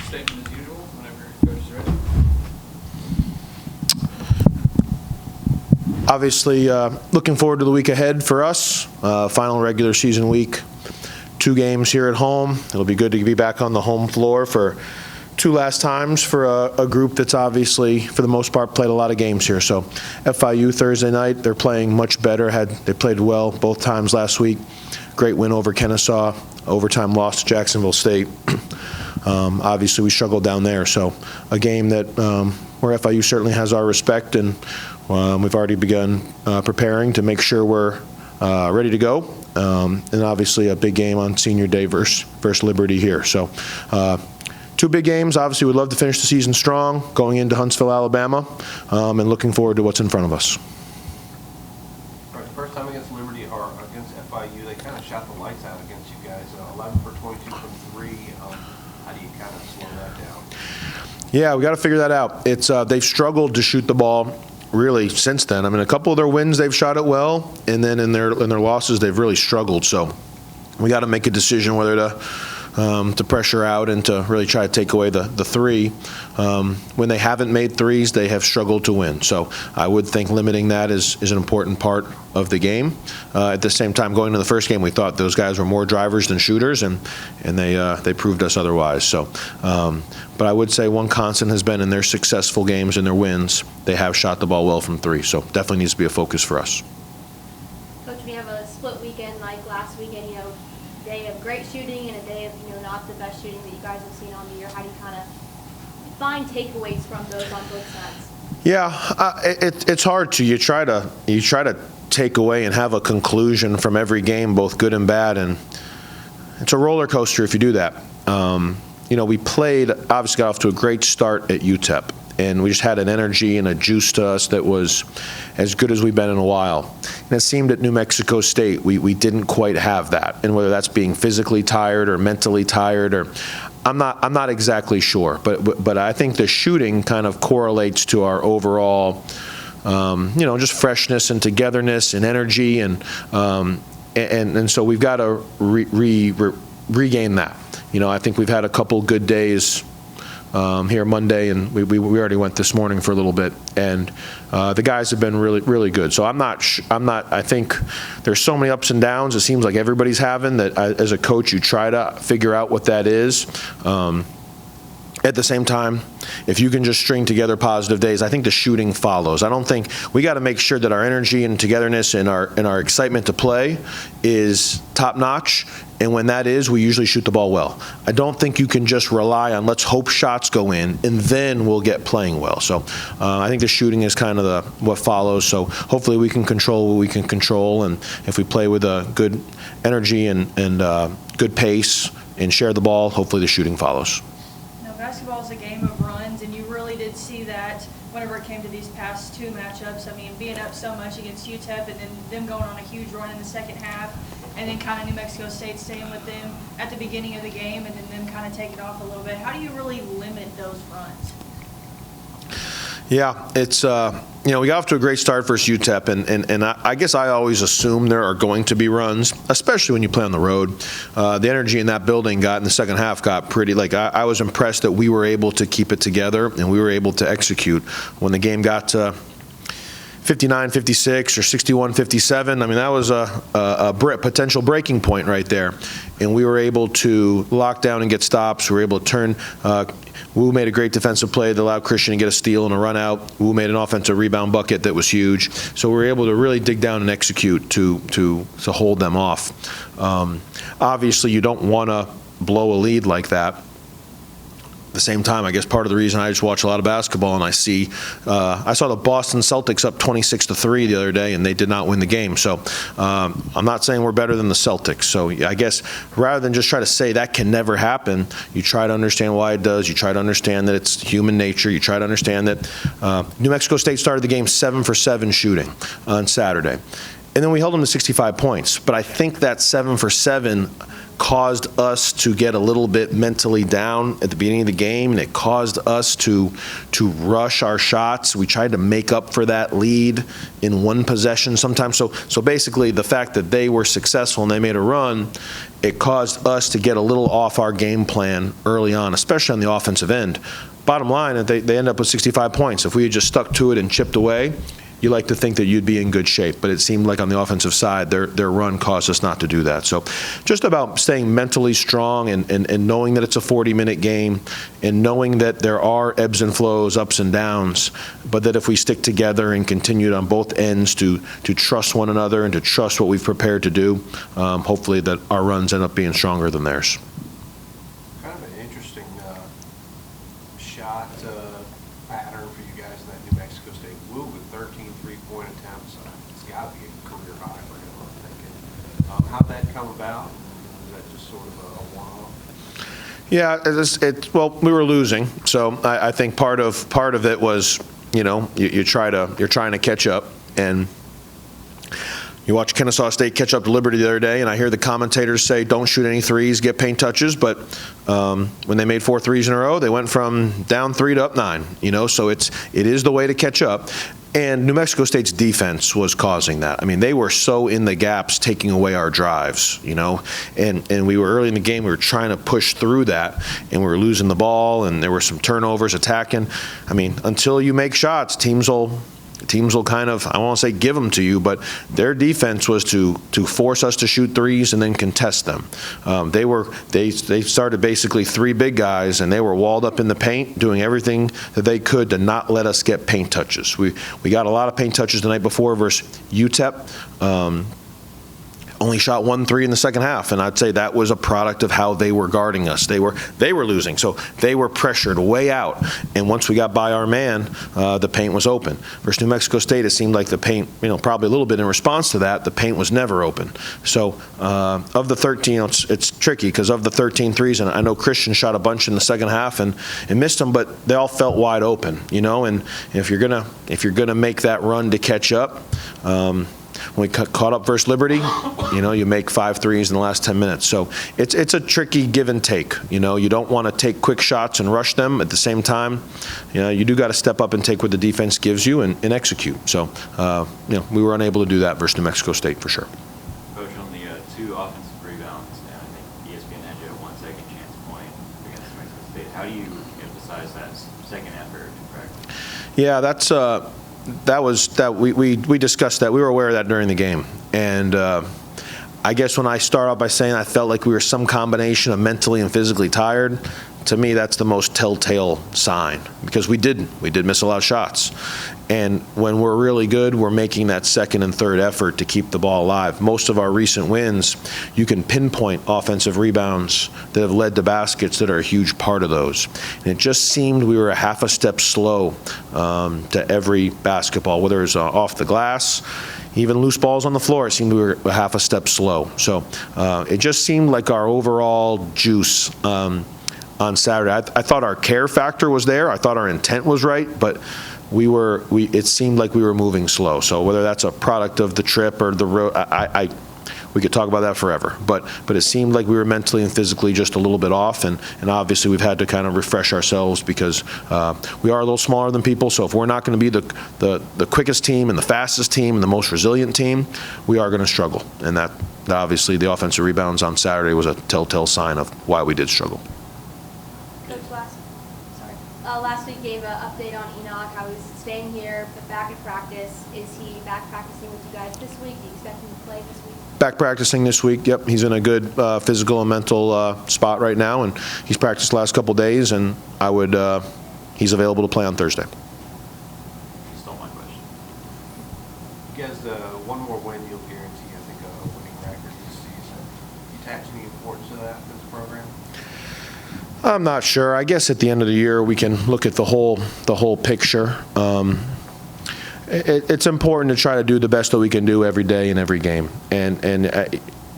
statement as usual whenever Coach is ready. Obviously, looking forward to the week ahead for us. Final regular season week, 2 games here at home. It'll be good to be back on the home floor for 2 last times for a group that's obviously, for the most part, played a lot of games here. So FIU Thursday night, they're playing much better. They played well both times last week. Great win over Kennesaw. Overtime loss to Jacksonville State. Obviously, we struggled down there. So a game that where FIU certainly has our respect, and we've already begun preparing to make sure we're ready to go. And obviously a big game on Senior Day versus Liberty here. So 2 big games. Obviously, we'd love to finish the season strong going into Huntsville, Alabama, and looking forward to what's in front of us. All right, the first time against Liberty or against FIU, they kind of shot the lights out against you guys. 11 for 22 from 3. How do you kind of slow that down? Yeah, we got to figure that out. It's they've struggled to shoot the ball really since then. I mean, a couple of their wins they've shot it well, and then in their losses they've really struggled. So we got to make a decision whether to pressure out and to really try to take away the 3. When they haven't made 3s, they have struggled to win. So I would think limiting that is an important part of the game. At the same time, going to the first game, we thought those guys were more drivers than shooters, and they proved us otherwise. So, but I would say one constant has been in their successful games and their wins, they have shot the ball well from 3. So definitely needs to be a focus for us. Coach, we have a split weekend like last weekend, day of great shooting and a day of, not the best shooting that you guys have seen on the year. How do you kind of find takeaways from those on both sides? Yeah, it's hard to. You try to take away and have a conclusion from every game, both good and bad, and it's a roller coaster if you do that. We played, obviously got off to a great start at UTEP, and we just had an energy and a juice to us that was as good as we've been in a while. And it seemed at New Mexico State we didn't quite have that, and whether that's being physically tired or mentally tired, or I'm not exactly sure, but I think the shooting kind of correlates to our overall just freshness and togetherness and energy, and so we've got to regain that. I think we've had a couple good days here Monday, and we already went this morning for a little bit, and the guys have been really good. So I think there's so many ups and downs it seems like everybody's having that. As a coach, you try to figure out what that is. At the same time, if you can just string together positive days, I think the shooting follows. I don't think we got to make sure that our energy and togetherness and our excitement to play is top notch. And when that is, we usually shoot the ball well. I don't think you can just rely on let's hope shots go in and then we'll get playing well. So I think the shooting is kind of what follows. So hopefully we can control what we can control, and if we play with a good energy and good pace and share the ball, hopefully the shooting follows. Basketball is a game of runs, and you really did see that whenever it came to these past 2 matchups. I mean, being up so much against UTEP and then them going on a huge run in the second half, and then kind of New Mexico State staying with them at the beginning of the game and then them kind of taking off a little bit. How do you really limit those runs? Yeah, it's we got off to a great start versus UTEP, and I guess I always assume there are going to be runs, especially when you play on the road. The energy in that building in the second half got pretty. I was impressed that we were able to keep it together and we were able to execute when the game got to 59-56 or 61-57. I mean, that was a potential breaking point right there, and we were able to lock down and get stops. We were able to turn. Wu made a great defensive play that allowed Christian to get a steal and a run out. Wu made an offensive rebound bucket that was huge. So we were able to really dig down and execute to hold them off. Obviously, you don't want to blow a lead like that. At the same time, I guess part of the reason I just watch a lot of basketball and I saw the Boston Celtics up 26-3 the other day, and they did not win the game. So I'm not saying we're better than the Celtics. So I guess rather than just try to say that can never happen, you try to understand why it does. You try to understand that it's human nature. You try to understand that New Mexico State started the game 7 for 7 shooting on Saturday. And then we held them to 65 points. But I think that 7 for 7 caused us to get a little bit mentally down at the beginning of the game, and it caused us to rush our shots. We tried to make up for that lead in one possession sometimes. So basically, the fact that they were successful and they made a run, it caused us to get a little off our game plan early on, especially on the offensive end. Bottom line, they end up with 65 points. If we had just stuck to it and chipped away, you like to think that you'd be in good shape, but it seemed like on the offensive side, their run caused us not to do that. So just about staying mentally strong and knowing that it's a 40-minute game and knowing that there are ebbs and flows, ups and downs, but that if we stick together and continue on both ends to trust one another and to trust what we've prepared to do, hopefully that our runs end up being stronger than theirs. Kind of an interesting shot pattern for you guys in that New Mexico State Blue with 13 3-point attempts. It's got to be a career high for him, I'm thinking. How'd that come about? Is that just sort of a one-off? Yeah, well, we were losing, so I think part of it was, you're trying to catch up, and you watch Kennesaw State catch up to Liberty the other day, and I hear the commentators say, don't shoot any threes, get paint touches, but when they made 4 threes in a row, they went from down 3 to up 9, so it is the way to catch up. And New Mexico State's defense was causing that. I mean, they were so in the gaps, taking away our drives, and we were early in the game, we were trying to push through that, and we were losing the ball, and there were some turnovers attacking. I mean, until you make shots, teams will kind of, I won't say give them to you, but their defense was to force us to shoot threes and then contest them. They started basically 3 big guys, and they were walled up in the paint, doing everything that they could to not let us get paint touches. We got a lot of paint touches the night before versus UTEP. Only shot 1 3 in the second half, and I'd say that was a product of how they were guarding us. They were losing, so they were pressured way out, and once we got by our man, the paint was open. Versus New Mexico State, it seemed like the paint, probably a little bit in response to that, the paint was never open. So of the 13, it's tricky because of the 13 threes, and I know Christian shot a bunch in the second half and missed them, but they all felt wide open, and if you're gonna make that run to catch up. When we caught up versus Liberty, you make 5 threes in the last 10 minutes. So it's a tricky give and take. You don't want to take quick shots and rush them. At the same time, you do got to step up and take what the defense gives you and execute. So, we were unable to do that versus New Mexico State for sure. Coach, on the 2 offensive rebounds, and I think ESPN had you at 1 second chance point against New Mexico State. How do you emphasize that second effort in practice? Yeah, we discussed that. We were aware of that during the game, and I guess when I start off by saying I felt like we were some combination of mentally and physically tired, to me that's the most telltale sign, because we did miss a lot of shots, and when we're really good, we're making that second and third effort to keep the ball alive. Most of our recent wins, you can pinpoint offensive rebounds that have led to baskets that are a huge part of those, and it just seemed we were a half a step slow to every basketball, whether it's off the glass, even loose balls on the floor. It seemed we were a half a step slow. So it just seemed like our overall juice on Saturday. I thought our care factor was there. I thought our intent was right, but it seemed like we were moving slow. So whether that's a product of the trip or the road, we could talk about that forever. But it seemed like we were mentally and physically just a little bit off, and obviously we've had to kind of refresh ourselves because we are a little smaller than people. So if we're not going to be the quickest team and the fastest team and the most resilient team, we are going to struggle. And that obviously the offensive rebounds on Saturday was a telltale sign of why we did struggle. Coach, last week gave an update on Enoch, how he's staying here, but back in practice. Is he back practicing with you guys this week? Do you expect him to play this week? Back practicing this week. Yep, he's in a good physical and mental spot right now, and he's practiced the last couple days, and he's available to play on Thursday. You stole my question. You guys, one more win, you'll guarantee, I think, a winning record this season. You attach any importance to that for this program? I'm not sure. I guess at the end of the year we can look at the whole picture. It's important to try to do the best that we can do every day in every game, and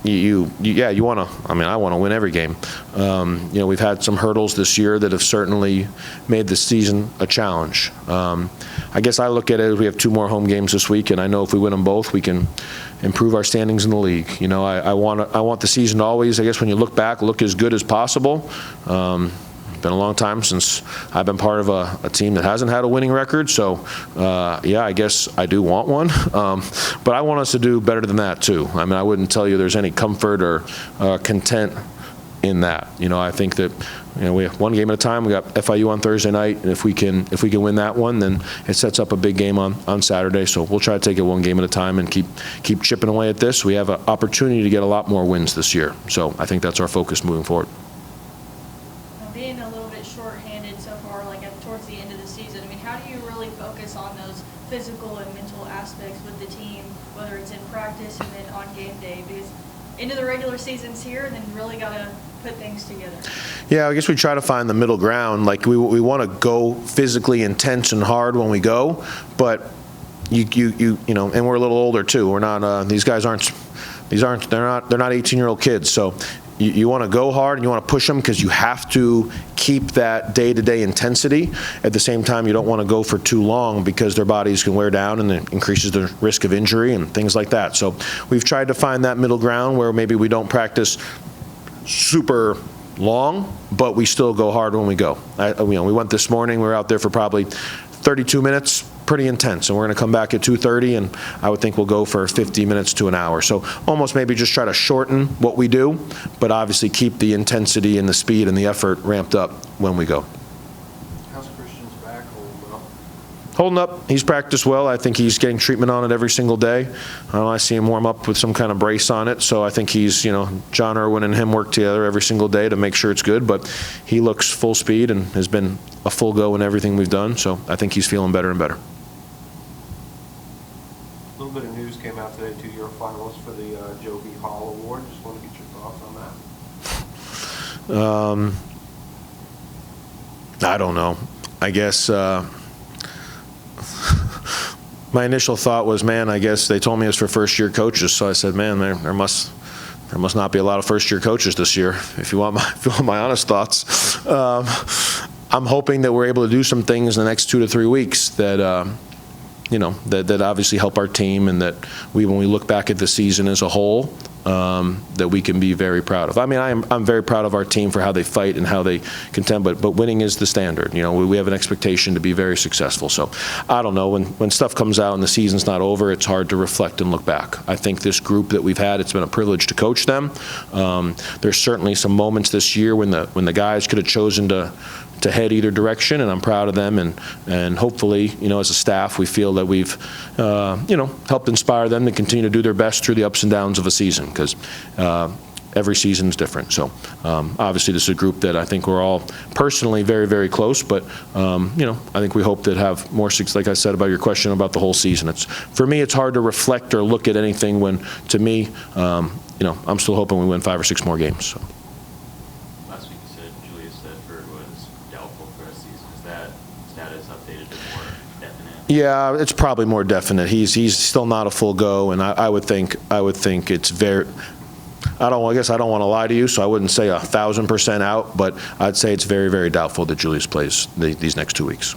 you want to, I mean, I want to win every game. We've had some hurdles this year that have certainly made the season a challenge. I guess I look at it as we have 2 more home games this week, and I know if we win them both, we can improve our standings in the league. I want the season to always, I guess when you look back, look as good as possible. It's been a long time since I've been part of a team that hasn't had a winning record, so I guess I do want one. But I want us to do better than that too. I mean, I wouldn't tell you there's any comfort or content in that. I think that we have 1 game at a time. We got FIU on Thursday night, and if we can win that one, then it sets up a big game on Saturday. So we'll try to take it 1 game at a time and keep chipping away at this. We have an opportunity to get a lot more wins this year, so I think that's our focus moving forward. Being a little bit short-handed so far, towards the end of the season, I mean, how do you really focus on those physical and mental aspects with the team, whether it's in practice and then on game day? Because into the regular season's here, and then really got to put things together. Yeah, I guess we try to find the middle ground. We want to go physically intense and hard when we go, but and we're a little older too. We're not. These guys aren't. They're not 18-year-old kids. So you want to go hard and you want to push them because you have to keep that day-to-day intensity. At the same time, you don't want to go for too long because their bodies can wear down and it increases the risk of injury and things like that. So we've tried to find that middle ground where maybe we don't practice super long, but we still go hard when we go. We went this morning. We were out there for probably 32 minutes, pretty intense, and we're going to come back at 2:30, and I would think we'll go for 50 minutes to an hour. So almost maybe just try to shorten what we do, but obviously keep the intensity and the speed and the effort ramped up when we go. How's Christian's back holding up? Holding up. He's practiced well. I think he's getting treatment on it every single day. I see him warm up with some kind of brace on it, so I think he's, John Irwin and him work together every single day to make sure it's good, but he looks full speed and has been a full go in everything we've done, so I think he's feeling better and better. A little bit of news came out today, 2-year finalists for the Joe B. Hall Award. Just want to get your thoughts on that. I don't know. I guess my initial thought was, man, I guess they told me it was for first-year coaches, so I said, man, there must not be a lot of first-year coaches this year, if you want my honest thoughts. I'm hoping that we're able to do some things in the next 2 to 3 weeks that that obviously help our team, and that when we look back at the season as a whole, that we can be very proud of. I mean, I'm very proud of our team for how they fight and how they contend, but winning is the standard. We have an expectation to be very successful. So I don't know, when stuff comes out and the season's not over, it's hard to reflect and look back. I think this group that we've had, it's been a privilege to coach them. There's certainly some moments this year when the guys could have chosen to head either direction, and I'm proud of them, and hopefully, as a staff, we feel that we've, helped inspire them to continue to do their best through the ups and downs of a season, because every season is different. So obviously this is a group that I think we're all personally very, very close, but I think we hope to have more success. Like I said about your question about the whole season, for me, it's hard to reflect or look at anything when, to me, I'm still hoping we win 5 or 6 more games. So. Yeah, it's probably more definite. He's still not a full go, and I would think it's very. I guess I don't want to lie to you, so I wouldn't say 1,000% out, but I'd say it's very, very doubtful that Julius plays these next 2 weeks.